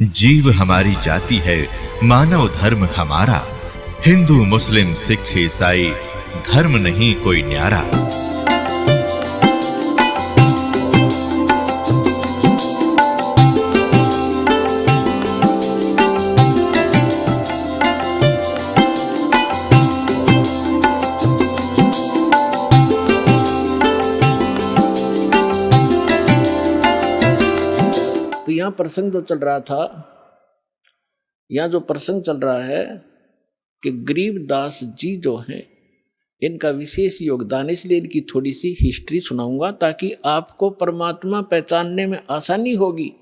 जीव हमारी जाति है, मानव धर्म हमारा। हिंदू मुस्लिम सिख ईसाई धर्म नहीं कोई न्यारा। तो यहाँ प्रसंग जो चल रहा था, यहाँ जो प्रसंग चल रहा है कि गरीबदास जी जो हैं इनका विशेष योगदान, इसलिए इनकी थोड़ी सी हिस्ट्री सुनाऊंगा ताकि आपको परमात्मा पहचानने में आसानी होगी।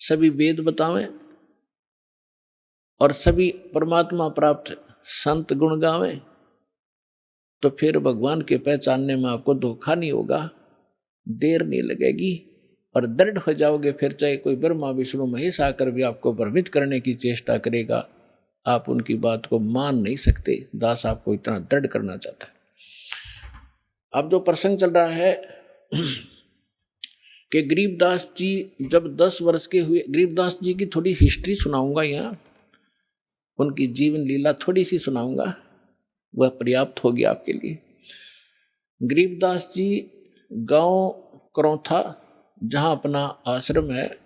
सभी वेद बतावें और सभी परमात्मा प्राप्त संत गुण गावें तो फिर भगवान के पहचानने में आपको धोखा नहीं होगा, देर नहीं लगेगी और दृढ़ हो जाओगे। फिर चाहे कोई ब्रह्मा विष्णु महेश आकर भी आपको भ्रमित करने की चेष्टा करेगा, आप उनकी बात को मान नहीं सकते। दास आपको इतना दृढ़ करना चाहता है। अब जो प्रसंग चल रहा है कि गरीबदास जी जब 10 वर्ष के हुए, गरीबदास जी की थोड़ी हिस्ट्री सुनाऊंगा, यहाँ उनकी जीवन लीला थोड़ी सी सुनाऊंगा, वह पर्याप्त होगी आपके लिए। गरीबदास जी गांव करौथा जहाँ अपना आश्रम है,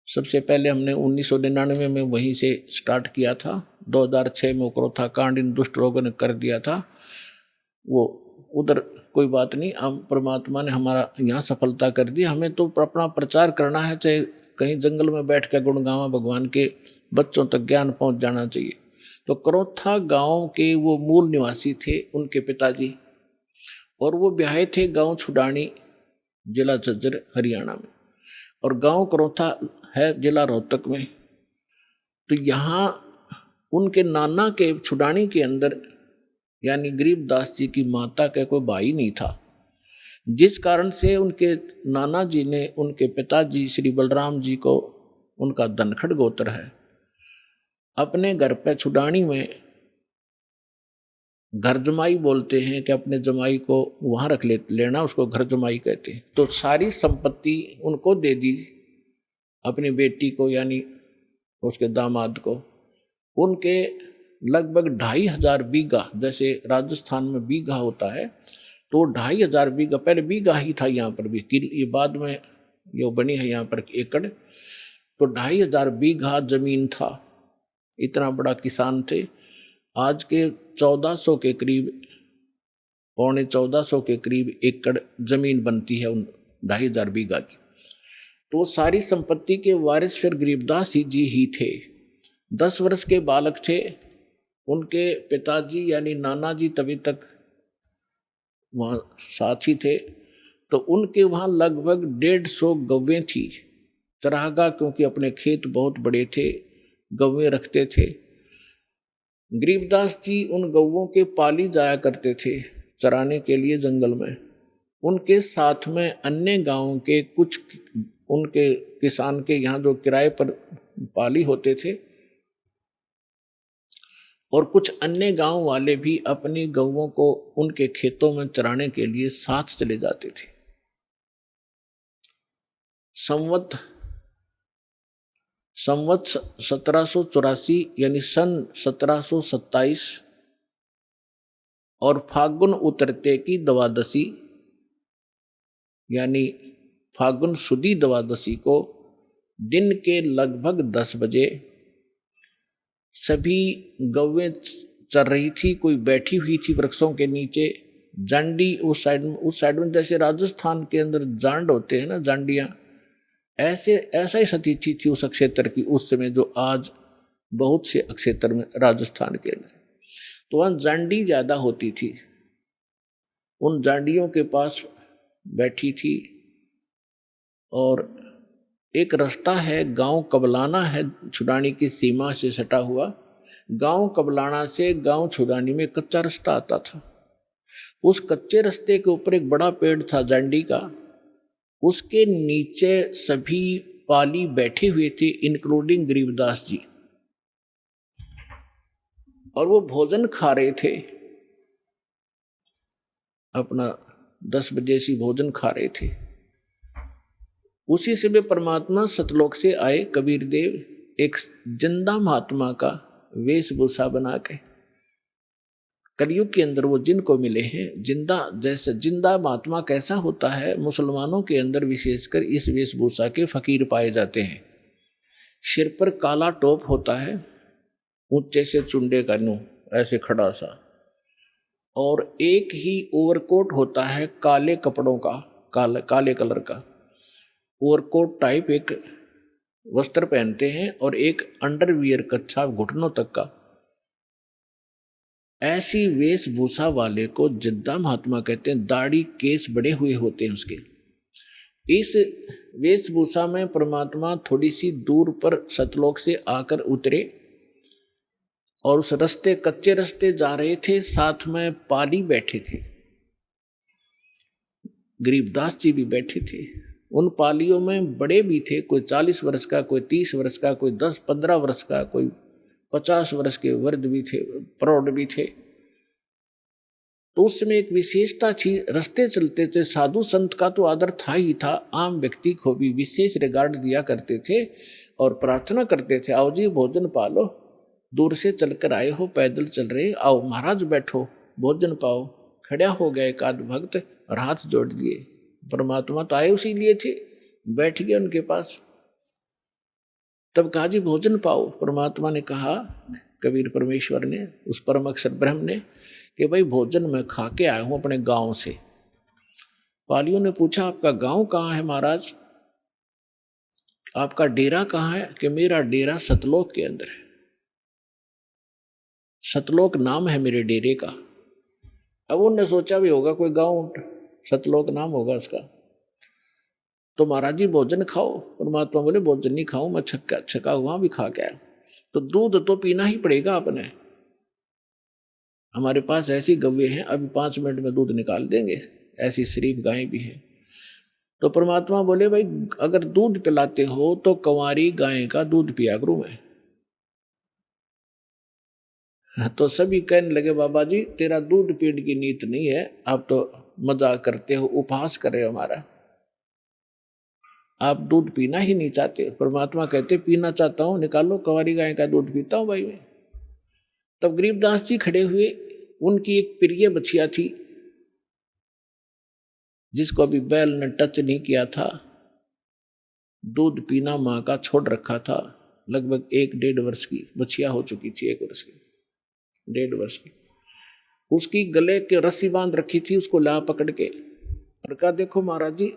सबसे पहले हमने 1999 में वहीं से स्टार्ट किया था। 2006 में करौथा कांड इन दुष्ट लोगों ने कर दिया था, वो उधर कोई बात नहीं, हम परमात्मा ने हमारा यहाँ सफलता कर दी। हमें तो अपना प्रचार करना है, चाहे कहीं जंगल में बैठ कर गुणगावा भगवान के, बच्चों तक ज्ञान पहुँच जाना चाहिए। तो करौथा गांव के वो मूल निवासी थे उनके पिताजी, और वो ब्याहे थे गांव छुडानी, जिला झज्जर हरियाणा में, और गांव करौथा है जिला रोहतक में। तो यहाँ उनके नाना के छुडानी के अंदर यानी गरीबदास जी की माता का कोई भाई नहीं था, जिस कारण से उनके नाना जी ने उनके पिताजी श्री बलराम जी को, उनका धनखड़ गोत्र है, अपने घर पे छुडानी में घर जमाई बोलते हैं कि अपने जमाई को वहाँ रख लेना, उसको घर जमाई कहते हैं। तो सारी संपत्ति उनको दे दी, अपनी बेटी को यानी उसके दामाद को। उनके लगभग 2500 बीघा, जैसे राजस्थान में बीघा होता है, तो 2500 बीघा, पहले बीघा ही था यहाँ पर भी, ये बाद में ये बनी है यहाँ पर एकड़। तो 2500 बीघा जमीन था, इतना बड़ा किसान थे। आज के 1400 के करीब, पौने 1400 के करीब एकड़ जमीन बनती है उन 2500 बीघा की। तो सारी संपत्ति के वारिस फिर गरीबदास जी ही थे। 10 वर्ष के बालक थे, उनके पिताजी यानी नाना जी तभी तक वहाँ साथी थे। तो उनके वहाँ लगभग 150 गौवें थी, चरागाह, क्योंकि अपने खेत बहुत बड़े थे, गौवें रखते थे। गरीबदास जी उन गौवों के पाली जाया करते थे चराने के लिए जंगल में। उनके साथ में अन्य गांवों के कुछ उनके किसान के यहाँ जो किराए पर पाली होते थे, और कुछ अन्य गांव वाले भी अपनी गौवों को उनके खेतों में चराने के लिए साथ चले जाते थे। संवत 1784 यानी सन 1727 और फागुन उतरते की द्वादशी यानी फागुन सुदी द्वादशी को दिन के लगभग 10 बजे सभी गौवें चर रही थी। कोई बैठी हुई थी वृक्षों के नीचे, जांडी उस साइड में जैसे राजस्थान के अंदर जांड होते हैं ना, जांडियाँ, ऐसा ही स्थिति थी उस क्षेत्र की उस समय, जो आज बहुत से क्षेत्र में राजस्थान के अंदर। तो वहाँ जांडी ज़्यादा होती थी, उन जांडियों के पास बैठी थी। और एक रास्ता है, गांव कबलाना है, छुडानी की सीमा से सटा हुआ। गांव कबलाना से गांव छुडानी में कच्चा रास्ता आता था। उस कच्चे रास्ते के ऊपर एक बड़ा पेड़ था जांडी का, उसके नीचे सभी पाली बैठे हुए थे, इंक्लूडिंग गरीबदास जी, और वो भोजन खा रहे थे, अपना 10 बजे से भोजन खा रहे थे। उसी समय परमात्मा सतलोक से आए कबीर देव एक जिंदा महात्मा का वेशभूषा बना के। कलयुग के अंदर वो जिनको मिले हैं जिंदा, जैसे जिंदा महात्मा कैसा होता है, मुसलमानों के अंदर विशेषकर इस वेशभूषा के फकीर पाए जाते हैं। सिर पर काला टोप होता है, ऊंचे से चुंडे का नू ऐसे खड़ा सा, और एक ही ओवरकोट होता है काले कपड़ों का, काले कलर का ओवरकोट टाइप एक वस्त्र पहनते हैं, और एक अंडरवियर कच्छा घुटनों तक का। ऐसी वेशभूषा वाले को जिद्दा महात्मा कहते हैं। दाढ़ी केस बड़े हुए होते हैं उसके। इस वेशभूषा में परमात्मा थोड़ी सी दूर पर सतलोक से आकर उतरे, और उस रास्ते, कच्चे रास्ते जा रहे थे, साथ में पाली बैठे थे, गरीबदास जी भी बैठे थे। उन पालियों में बड़े भी थे, कोई 40 वर्ष का, कोई 30 वर्ष का, कोई 10-15 वर्ष का, कोई 50 वर्ष के वृद्ध भी थे, प्रौढ़ भी थे। तो उस समय एक विशेषता थी, रास्ते चलते थे, साधु संत का तो आदर था ही था, आम व्यक्ति को भी विशेष रिगार्ड दिया करते थे और प्रार्थना करते थे, आओ जी भोजन पालो, दूर से चलकर आए हो, पैदल चल रहे, आओ महाराज बैठो भोजन पाओ। खड़ा हो गया एक आध भक्त और हाथ जोड़ दिए। परमात्मा तो आए उसी लिए थे, बैठ गए उनके पास। तब कहा जी भोजन पाओ। परमात्मा ने कहा, कबीर परमेश्वर ने, उस परम अक्षर ब्रह्म ने, कि भाई भोजन मैं खा के आया हूं अपने गांव से। पालियों ने पूछा आपका गांव कहाँ है महाराज, आपका डेरा कहाँ है? कि मेरा डेरा सतलोक के अंदर है, सतलोक नाम है मेरे डेरे का। अब उन्होंने सोचा भी होगा कोई गांव सतलोक नाम होगा उसका। तो महाराज जी भोजन खाओ। परमात्मा बोले भोजन नहीं खाऊं मैं, छका हुआ भी खा के आया। तो दूध तो पीना ही पड़ेगा आपने, हमारे पास ऐसी गव्वे हैं, अभी 5 मिनट में दूध निकाल देंगे, ऐसी शरीफ गायें भी हैं। तो परमात्मा बोले भाई अगर दूध पिलाते हो तो कंवारी गाय का दूध पिया करूं मैं। तो सभी कहने लगे बाबा जी तेरा दूध पीने की नीत नहीं है, आप तो मजाक करते हो, उपहास कर रहे हो हमारा, आप दूध पीना ही नहीं चाहते। परमात्मा कहते पीना चाहता हूं, निकालो कंवारी गाय का दूध पीता हूं भाई मैं। तब गरीबदास जी खड़े हुए, उनकी एक प्रिय बछिया थी जिसको अभी बैल ने टच नहीं किया था, दूध पीना माँ का छोड़ रखा था, लगभग 1-1.5 वर्ष की बछिया हो चुकी थी, 1 वर्ष की, 1.5 वर्ष की। उसकी गले के रस्सी बांध रखी थी, उसको ला पकड़ के और कहा देखो महाराज जी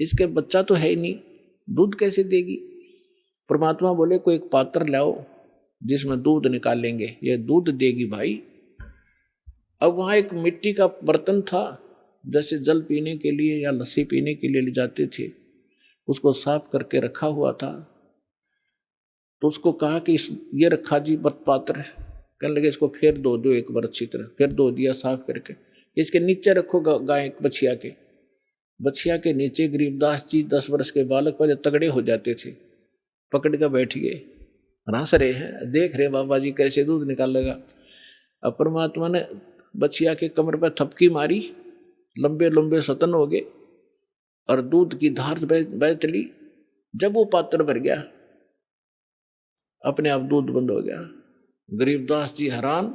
इसके बच्चा तो है ही नहीं, दूध कैसे देगी? परमात्मा बोले कोई एक पात्र लाओ जिसमें दूध निकालेंगे, ये दूध देगी भाई। अब वहां एक मिट्टी का बर्तन था, जैसे जल पीने के लिए या लस्सी पीने के लिए ले जाते थे, उसको साफ करके रखा हुआ था। तो उसको कहा कि ये रखा जी पात्र, कहने लगे इसको फेर दो एक बार अच्छी तरह, फिर धो दिया साफ करके। इसके नीचे रखो गाय बछिया के। बछिया के नीचे गरीबदास जी 10 वर्ष के बालक पर तगड़े हो जाते थे, पकड़ कर बैठ गए, हंस रहे हैं, देख रहे बाबा जी कैसे दूध निकालेगा। अब परमात्मा ने बछिया के कमर पर थपकी मारी, लंबे लंबे सतन हो गए और दूध की धार बह चली। जब वो पात्र भर गया अपने आप दूध बंद हो गया। गरीबदास जी हैरान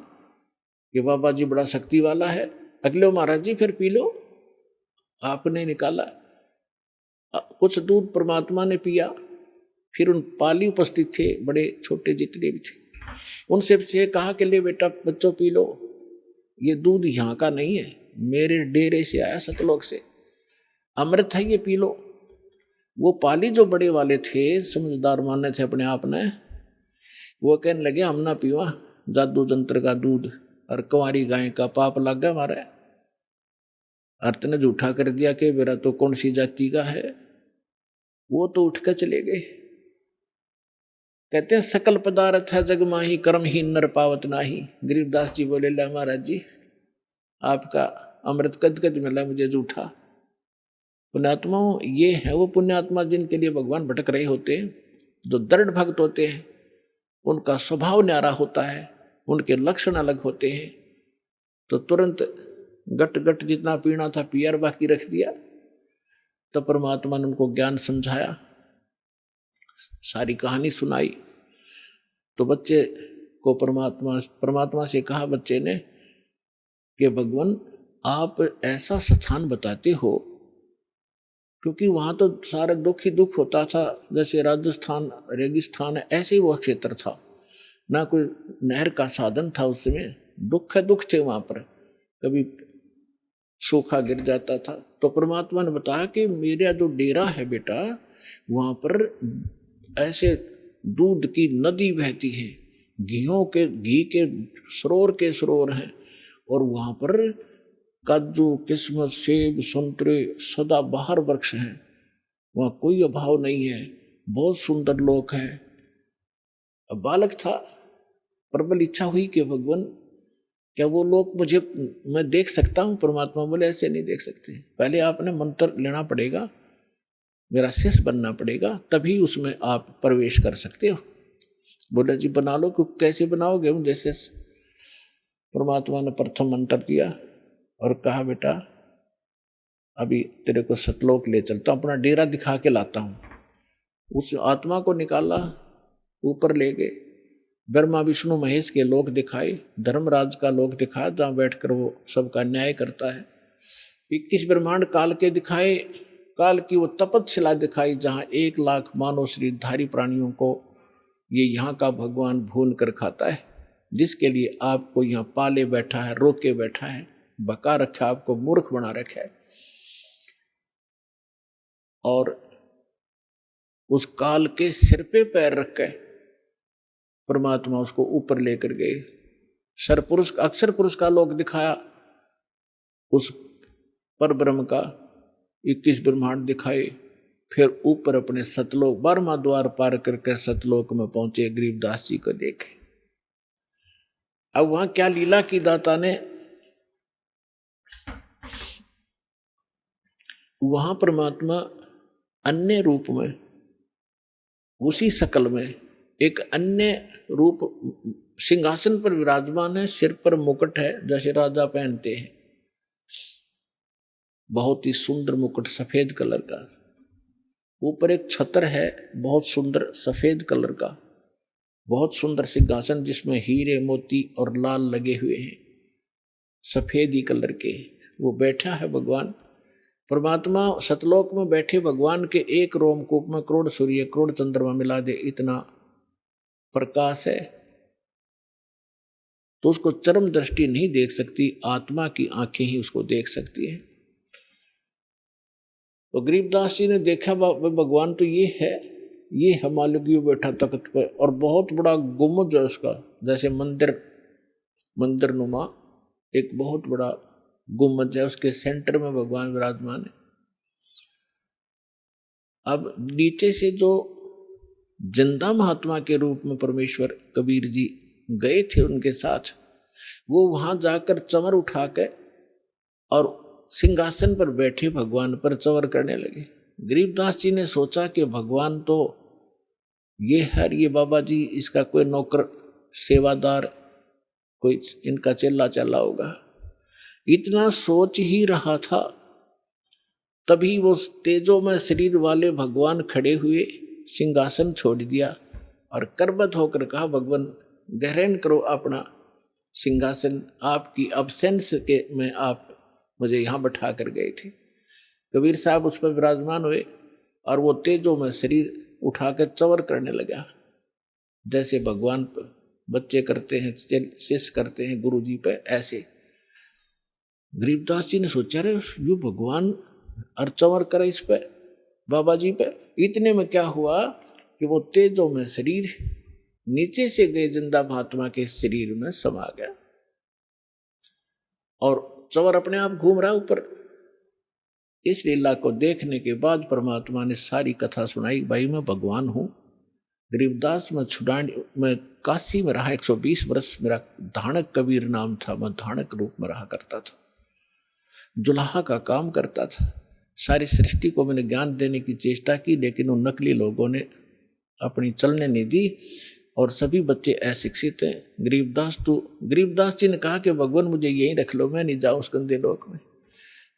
कि बाबा जी बड़ा शक्ति वाला है। अगले महाराज जी फिर पी लो, आपने निकाला कुछ दूध, परमात्मा ने पिया। फिर उन पाली उपस्थित थे, बड़े छोटे जितने भी थे, उनसे कहा कि ले बेटा बच्चों पी लो, ये दूध यहाँ का नहीं है, मेरे डेरे से आया सतलोक से, अमृत है ये पी लो। वो पाली जो बड़े वाले थे, समझदार माने थे अपने आप ने, वो कहने लगे हम ना पीवा जादू जंत्र का दूध, और कंवारी गाय का पाप लग गया हमारा। अर्थ ने झूठा कर दिया कि मेरा तो कौन सी जाति का है। वो तो उठ कर चले गए। कहते हैं सकल पदार्थ है जग माही, कर्म ही नर पावत नाही। गरीबदास जी बोले ला महाराज जी आपका अमृत कद कद मिला मुझे झूठा। पुण्यात्माओं ये है वो पुण्यात्मा जिनके लिए भगवान भटक रहे होते हैं, जो दृढ़ भक्त होते हैं, उनका स्वभाव न्यारा होता है, उनके लक्षण अलग होते हैं। तो तुरंत गट गट जितना पीना था पिया, बाकी रख दिया। तो परमात्मा ने उनको ज्ञान समझाया, सारी कहानी सुनाई। तो बच्चे को परमात्मा से कहा बच्चे ने कि भगवान आप ऐसा स्थान बताते हो, क्योंकि वहां तो सारा दुख ही दुख होता था, जैसे राजस्थान रेगिस्तान है ऐसे ही वो क्षेत्र था, ना कोई नहर का साधन था उस समय, दुख है दुख थे वहां पर, कभी सूखा गिर जाता था। तो परमात्मा ने बताया कि मेरा जो डेरा है बेटा, वहां पर ऐसे दूध की नदी बहती है, घी के सरोवर हैं, और वहां पर काजू किस्मत सेब संतरे सदा बाहर वृक्ष हैं, वहां कोई अभाव नहीं है, बहुत सुंदर लोक है। अब बालक था, प्रबल इच्छा हुई कि भगवान क्या वो लोग मैं देख सकता हूं? परमात्मा बोले ऐसे नहीं देख सकते, पहले आपने मंत्र लेना पड़ेगा, मेरा शिष्य बनना पड़ेगा, तभी उसमें आप प्रवेश कर सकते हो। बोले जी बना लो, क्योंकि कैसे बनाओगे मुझे शिष्य? परमात्मा ने प्रथम मंत्र दिया और कहा बेटा अभी तेरे को सतलोक ले चलता हूं, अपना डेरा दिखा के लाता हूं। उस आत्मा को निकाला, ऊपर ले गए, ब्रह्मा विष्णु महेश के लोक दिखाए, धर्मराज का लोक दिखाया जहां बैठकर वो सबका न्याय करता है। 21 ब्रह्मांड काल के दिखाए, काल की वो तपस्या दिखाई जहां 1 लाख मानव शरीरधारी प्राणियों को ये यहाँ का भगवान भून कर खाता है, जिसके लिए आपको यहाँ पाले बैठा है, रोके बैठा है, बका रखा, आपको मूर्ख बना रखा है। और उस काल के सिर पे पैर रख के परमात्मा उसको ऊपर लेकर गए। सरपुरुष अक्षर पुरुष का लोक दिखाया, उस पर ब्रह्म का 21 ब्रह्मांड दिखाए, फिर ऊपर अपने सतलोक 12वां द्वार पार करके सतलोक में पहुंचे, गरीबदास जी को देखे। अब वहां क्या लीला की दाता ने, वहां परमात्मा अन्य रूप में, उसी शकल में एक अन्य रूप सिंहासन पर विराजमान है, सिर पर मुकुट है जैसे राजा पहनते हैं, बहुत ही सुंदर मुकुट सफेद कलर का, ऊपर एक छत्र है बहुत सुंदर सफेद कलर का, बहुत सुंदर सिंहासन जिसमें हीरे मोती और लाल लगे हुए हैं, सफेद ही कलर के, वो बैठा है भगवान। परमात्मा सतलोक में बैठे भगवान के एक रोमकूप में करोड़ सूर्य करोड़ चंद्रमा मिला दे इतना प्रकाश है, तो उसको चरम दृष्टि नहीं देख सकती, आत्मा की आंखें ही उसको देख सकती है। तो गरीबदास जी ने देखा भगवान तो ये है, ये हिमालय बैठा तख्त पर, और बहुत बड़ा गुम्बद है उसका, जैसे मंदिर नुमा एक बहुत बड़ा गुम्बद है, उसके सेंटर में भगवान विराजमान है। अब नीचे से जो जिंदा महात्मा के रूप में परमेश्वर कबीर जी गए थे उनके साथ, वो वहां जाकर चंवर उठा के और सिंहासन पर बैठे भगवान पर चंवर करने लगे। गरीबदास जी ने सोचा कि भगवान तो ये है, ये बाबा जी इसका कोई नौकर सेवादार, कोई इनका चेला चला होगा, इतना सोच ही रहा था, तभी वो तेजो में शरीर वाले भगवान खड़े हुए, सिंहासन छोड़ दिया और करबद्ध होकर कहा भगवान ग्रहण करो अपना सिंहासन, आपकी अब्सेंस के में आप मुझे यहाँ बैठा कर गए थे। कबीर साहब उस पर विराजमान हुए और वो तेजो में शरीर उठाकर चंवर करने लगा, जैसे भगवान बच्चे करते हैं, शिष्य करते हैं गुरु जी पे, ऐसे गरीबदास जी ने सोचा रे यो भगवान और चंवर करे इस पे बाबा जी पे। इतने में क्या हुआ कि वो तेजो में शरीर नीचे से गए जिंदा महात्मा के शरीर में समा गया और चंवर अपने आप घूम रहा ऊपर। इस लीला को देखने के बाद परमात्मा ने सारी कथा सुनाई, भाई मैं भगवान हूँ। गरीबदास मैं काशी में रहा 120 वर्ष, मेरा धाणक कबीर नाम था, मैं धाणक रूप में रहा करता था, जुलाहा का काम करता था। सारी सृष्टि को मैंने ज्ञान देने की चेष्टा की, लेकिन उन नकली लोगों ने अपनी चलने नहीं दी और सभी बच्चे अशिक्षित हैं। गरीबदास जी ने कहा कि भगवान मुझे यहीं रख लो, मैं नहीं जाऊँ उस गंदे लोक में।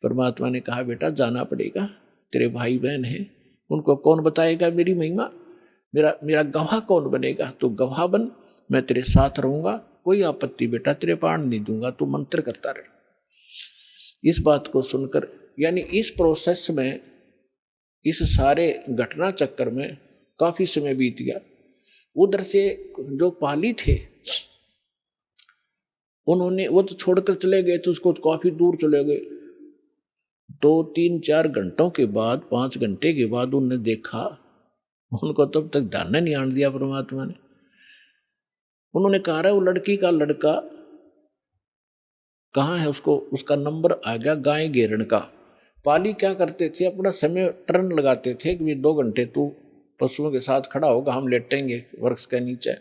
परमात्मा ने कहा बेटा जाना पड़ेगा, तेरे भाई बहन हैं, उनको कौन बताएगा मेरी महिमा? मेरा गवाह कौन बनेगा? तो गवाह बन, मैं तेरे साथ रहूंगा, कोई आपत्ति बेटा तेरे प्राण नहीं दूंगा, तू मंत्र करता रहे। इस बात को सुनकर, यानी इस प्रोसेस में, इस सारे घटना चक्कर में काफी समय बीत गया। उधर से जो पाली थे उन्होंने, वो तो छोड़कर चले गए थे उसको, काफी दूर चले गए। 2-3-4 घंटों के बाद, 5 घंटे के बाद उन्होंने देखा, उनको तब तक ध्यान नहीं आने दिया परमात्मा ने। उन्होंने कहा रहा वो लड़की का लड़का कहाँ है, उसको उसका नंबर आ गया गाय घेरण का। पाली क्या करते थे, अपना समय टर्न लगाते थे कि 2 घंटे तू पशुओं के साथ खड़ा होगा, हम लेटेंगे वृक्ष के नीचे।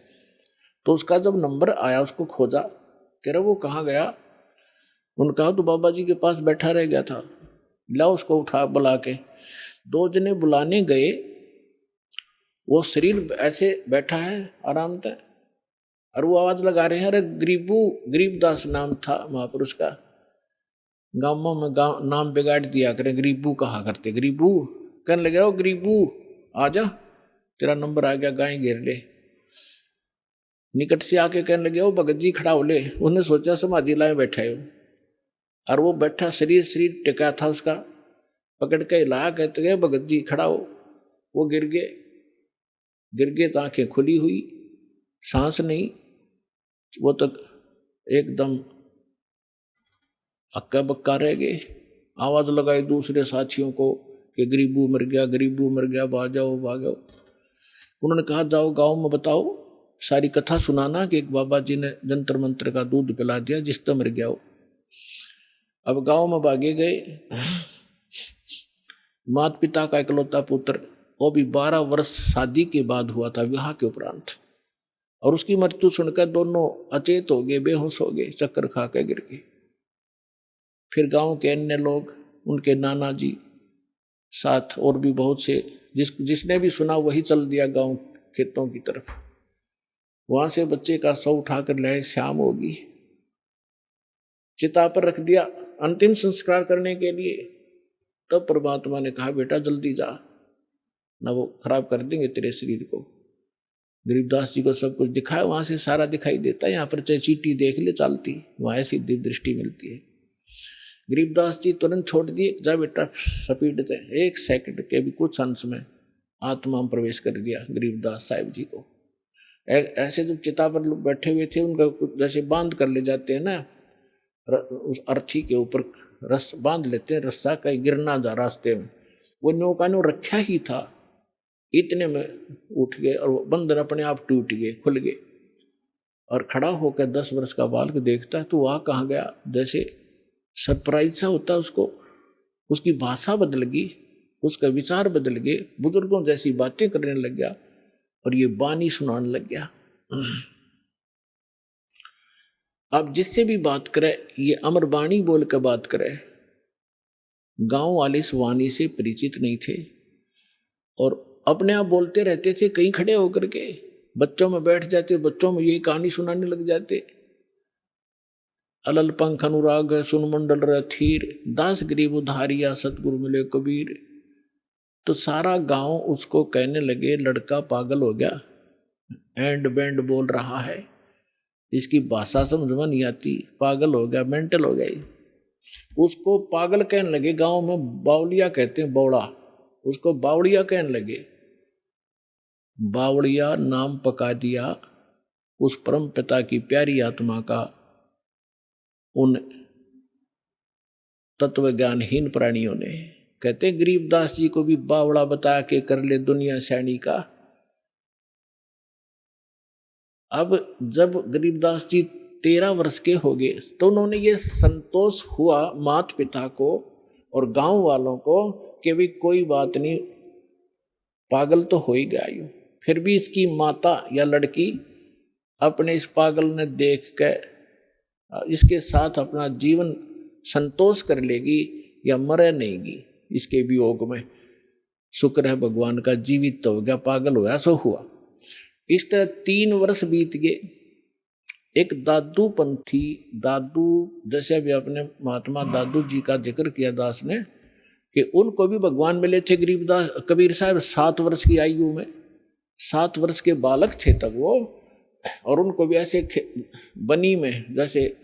तो उसका जब नंबर आया, उसको खोजा, कह रहा वो कहाँ गया? उन्होंने कहा तो बाबा जी के पास बैठा रह गया था, ला उसको उठा बुला के। 2 जने बुलाने गए, वो शरीर ऐसे बैठा है आराम से, और वो आवाज लगा रहे हैं, अरे गरीबदास नाम था महापुरुष का। गांवों में गांव नाम बिगाड़ दिया करें, गरीबू कहा करते, गरीबू कहने लगे, ओ गरीबू आ जा, तेरा नंबर आ गया, गाय घेर ले। निकट से आके कहने लगे, ओ भगत जी खड़ा हो ले। उन्हें सोचा समाधि लाए बैठे हो, और वो बैठा शरीर टिका था उसका, पकड़ के हिलाया, कहते गए भगत जी खड़ा हो। वो गिर गए तो आंखें खुली हुई, सांस नहीं, वो तक एकदम अक्का बक्का रह गए। आवाज लगाई दूसरे साथियों को कि गरीबू मर गया, भाग जाओ। उन्होंने कहा जाओ गांव में बताओ, सारी कथा सुनाना कि एक बाबा जी ने जंतर मंत्र का दूध पिला दिया जिससे मर गया हो। अब गांव में भागे गए। माता पिता का इकलौता पुत्र, वो भी 12 वर्ष शादी के बाद हुआ था, विवाह के उपरांत, और उसकी मृत्यु सुनकर दोनों अचेत हो गए, बेहोश हो गए, चक्कर खा के गिर गए। फिर गांव के अन्य लोग, उनके नाना जी साथ और भी बहुत से, जिसने भी सुना वही चल दिया गांव खेतों की तरफ। वहां से बच्चे का शव उठाकर लाए, शाम होगी, चिता पर रख दिया अंतिम संस्कार करने के लिए। तब परमात्मा ने कहा बेटा जल्दी जा, ना वो खराब कर देंगे तेरे शरीर को। गरीबदास जी को सब कुछ दिखाया, वहां से सारा दिखाई देता है, यहाँ पर चाहे चीटी देख ले चालती, वहां ऐसी दिव्य दृष्टि मिलती है। गरीबदास जी तुरंत छोड़ दिए, जा बेटा स्पीड से। 1 सेकंड के भी कुछ अंश में आत्मा में प्रवेश कर दिया गरीबदास साहिब जी को। ऐसे जब चिता पर लोग बैठे हुए थे, उनका जैसे बांध कर ले जाते हैं ना, उस अर्थी के ऊपर रस बांध लेते हैं, रस्सा कहीं गिरना जा रास्ते में, वो नौका ने रखा ही था, इतने में उठ गए और वो बंधन अपने आप टूट गए, खुल गए। और खड़ा होकर 10 वर्ष का बालक देखता है तो वहाँ कहाँ गया, जैसे सरप्राइज सा होता उसको, उसकी भाषा बदल गई, उसका विचार बदल गए, बुजुर्गों जैसी बातें करने लग गया और ये बानी सुनाने लग गया। अब जिससे भी बात करे ये अमर बाणी बोल कर बात करे। गांव वाले इस वाणी से परिचित नहीं थे और अपने आप बोलते रहते थे, कहीं खड़े होकर के बच्चों में बैठ जाते, बच्चों में यही कहानी सुनाने लग जाते। अलल पंख अनुराग है सुन मंडल रथीर, दास गरीब उधारिया सतगुरु मिले कबीर। तो सारा गांव उसको कहने लगे लड़का पागल हो गया, एंड बैंड बोल रहा है, इसकी भाषा समझ में नहीं आती, पागल हो गया, मेंटल हो गया। उसको पागल कहने लगे, गांव में बावलिया कहते हैं, बौड़ा, उसको बावड़िया कहने लगे। बावड़िया नाम पका दिया उस परम पिता की प्यारी आत्मा का उन तत्व ज्ञानहीन प्राणियों ने। कहते गरीबदास जी को भी बावड़ा बता के कर ले दुनिया सैनी का। अब जब गरीबदास जी 13 वर्ष के हो गए तो उन्होंने ये संतोष हुआ माता पिता को और गांव वालों को कि भी कोई बात नहीं, पागल तो हो ही गया यूं, फिर भी इसकी माता या लड़की अपने इस पागल ने देख कर इसके साथ अपना जीवन संतोष कर लेगी या मरे नहींगी इसके वियोग में। शुक्र है भगवान का, जीवित तो हो गया, पागल होया सो हुआ। इस तरह 3 वर्ष बीत गए। एक दादू पंथी, दादू जैसे अभी अपने महात्मा दादू जी का जिक्र किया दास ने कि उनको भी भगवान मिले थे गरीबदास कबीर साहब 7 वर्ष की आयु में, 7 वर्ष के बालक थे तब वो, और उनको भी ऐसे बनी में, जैसे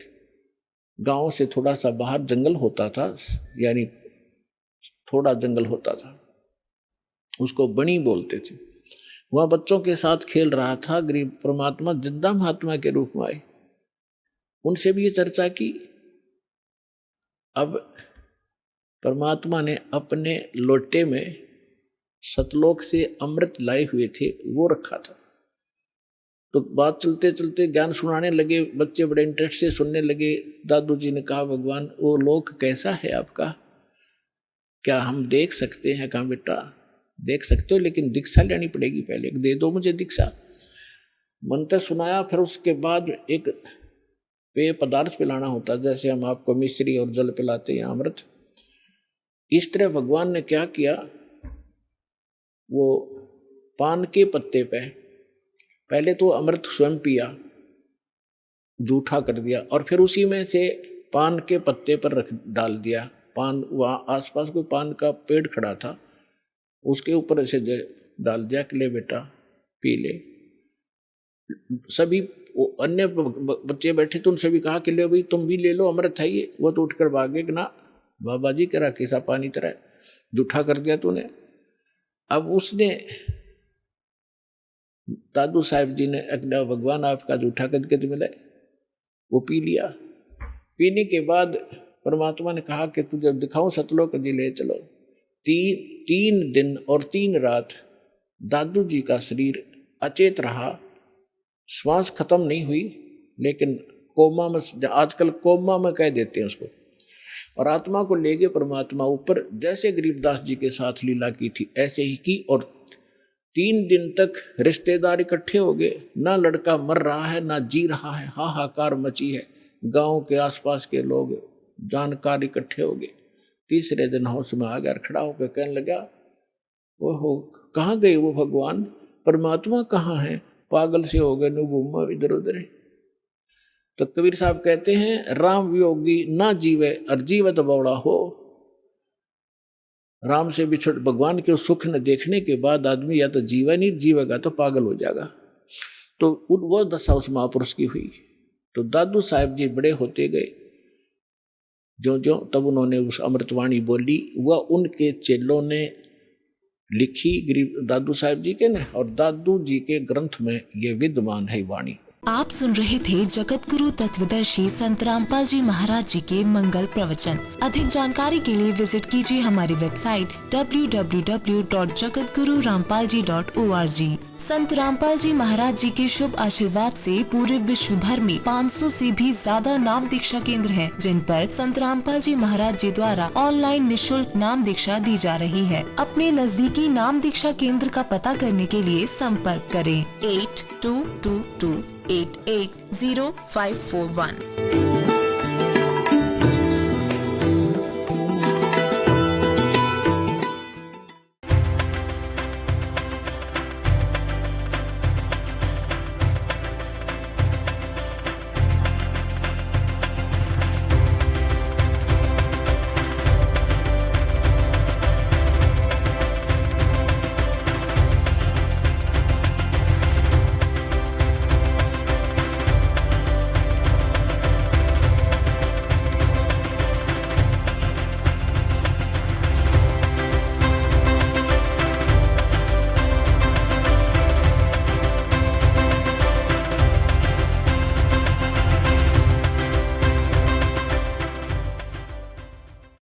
गांव से थोड़ा सा बाहर जंगल होता था, यानी थोड़ा जंगल होता था, उसको बनी बोलते थे। वह बच्चों के साथ खेल रहा था। गरीब परमात्मा जिंदा महात्मा के रूप में आए, उनसे भी ये चर्चा की। अब परमात्मा ने अपने लोटे में सतलोक से अमृत लाए हुए थे, वो रखा था। तो बात चलते चलते ज्ञान सुनाने लगे, बच्चे बड़े इंटरेस्ट से सुनने लगे। दादू जी ने कहा, भगवान वो लोक कैसा है आपका, क्या हम देख सकते हैं? कहा बेटा देख सकते हो, लेकिन दीक्षा लेनी पड़ेगी, पहले दे दो मुझे दीक्षा। मंत्र सुनाया, फिर उसके बाद एक पेय पदार्थ पिलाना होता, जैसे हम आपको मिश्री और जल पिलाते हैं, अमृत। इस तरह भगवान ने क्या किया, वो पान के पत्ते पे पहले तो अमृत स्वयं पिया, जूठा कर दिया, और फिर उसी में से पान के पत्ते पर रख डाल दिया। पान, वहाँ आसपास कोई पान का पेड़ खड़ा था, उसके ऊपर ऐसे डाल दिया कि ले बेटा पी ले। सभी अन्य बच्चे बैठे तो उनसे भी कहा कि ले भाई तुम भी ले लो, अमृत है ये। वो तो उठकर भागे कि ना बाबा जी, करा कैसा पानी तरह जूठा कर दिया तूने। अब उसने दादू साहब जी ने अगला भगवान आपका जूठा करके मिला, वो पी लिया। पीने के बाद परमात्मा ने कहा कि तुझे दिखाऊं सतलोक जी, ले चलो। 3 दिन और 3 रात दादू जी का शरीर अचेत रहा, श्वास खत्म नहीं हुई, लेकिन कोमा में, आजकल कोमा में कह देते हैं उसको, और आत्मा को ले गए परमात्मा ऊपर। जैसे गरीबदास जी के साथ लीला की थी ऐसे ही की, और 3 दिन तक रिश्तेदार इकट्ठे हो गए। ना लड़का मर रहा है ना जी रहा है, हाहाकार मची है। गांव के आसपास के लोग जानकार इकट्ठे हो गए। तीसरे दिन होश में आ गया, खड़ा होकर कहने लगा, ओहो कहाँ गए वो भगवान, परमात्मा कहाँ है, पागल से हो गए, न घूमा इधर उधर। तो कबीर साहब कहते हैं, राम वियोगी ना जीवे और जीवत बौड़ा हो। राम से बिछड़ भगवान के सुख न देखने के बाद आदमी या तो जीवा नहीं, जीवेगा तो पागल हो जाएगा। तो वो दशा उस महापुरुष की हुई। तो दादू साहब जी बड़े होते गए, जो जो तब उन्होंने उस अमृतवाणी बोली, वह उनके चेलों ने लिखी गरीब दादू साहब जी के ने, और दादू जी के ग्रंथ में ये विद्यमान है वाणी। आप सुन रहे थे जगत गुरु तत्वदर्शी संत रामपाल जी महाराज जी के मंगल प्रवचन। अधिक जानकारी के लिए विजिट कीजिए हमारी वेबसाइट www.jagatgururampalji.org। संत रामपाल जी महाराज जी के शुभ आशीर्वाद से पूरे विश्व भर में 500 से भी ज्यादा नाम दीक्षा केंद्र हैं, जिन पर संत रामपाल जी महाराज जी द्वारा ऑनलाइन निशुल्क नाम दीक्षा दी जा रही है। अपने नजदीकी नाम दीक्षा केंद्र का पता करने के लिए संपर्क करें 8222880541।